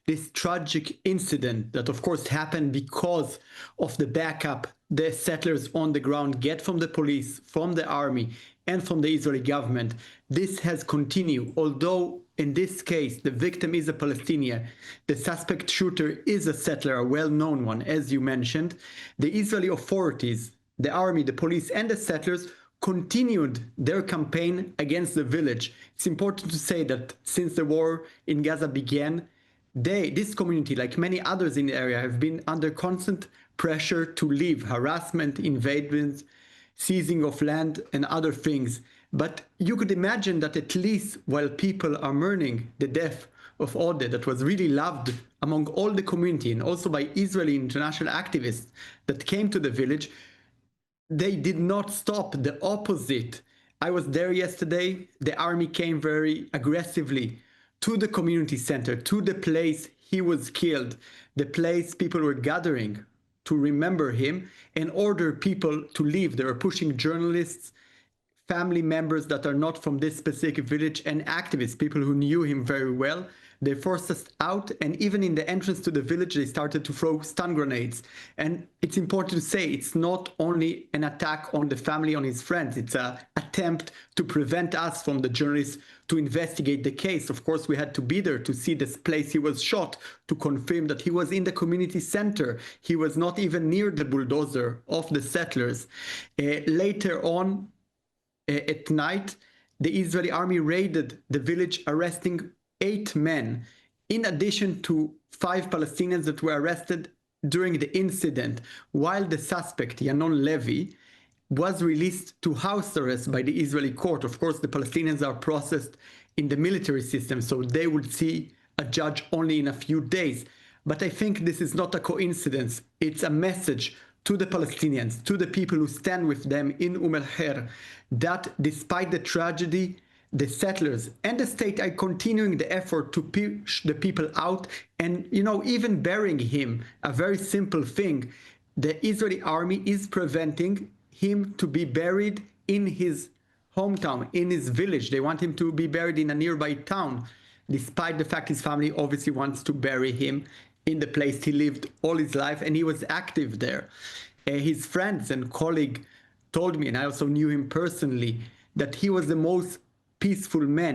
this tragic incident that, of course, happened because of the backup the settlers on the ground get from the police, from the army, and from the Israeli government. This has continued, although in this case, the victim is a Palestinian. The suspect shooter is a settler, a well-known one, as you mentioned. The Israeli authorities, the army, the police, and the settlers continued their campaign against the village. It's important to say that since the war in Gaza began, this community, like many others in the area, have been under constant pressure to leave, harassment, invasions, seizing of land, and other things. But you could imagine that at least while people are mourning the death of Odeh, that was really loved among all the community and also by Israeli international activists that came to the village, they did not stop. The opposite. I was there yesterday. The army came very aggressively to the community center, to the place he was killed, the place people were gathering to remember him and order people to leave. They were pushing journalists, family members that are not from this specific village, and activists, people who knew him very well. They forced us out, and even in the entrance to the village, they started to throw stun grenades. And it's important to say, it's not only an attack on the family, on his friends, it's an attempt to prevent us from the journalists to investigate the case. Of course, we had to be there to see this place he was shot, to confirm that he was in the community center. He was not even near the bulldozer of the settlers. Later on, at night, the Israeli army raided the village, arresting 8 men, in addition to 5 Palestinians that were arrested during the incident, while the suspect, Yinon Levi, was released to house arrest by the Israeli court. Of course, the Palestinians are processed in the military system, so they would see a judge only in a few days. But I think this is not a coincidence. It's a message to the Palestinians, to the people who stand with them in al-Khair, that despite the tragedy, the settlers and the state are continuing the effort to push the people out, and, even burying him, a very simple thing. The Israeli army is preventing him to be buried in his hometown, in his village. They want him to be buried in a nearby town, despite the fact his family obviously wants to bury him in the place he lived all his life, and he was active there. His friends and colleague told me, and I also knew him personally, that he was the most peaceful man.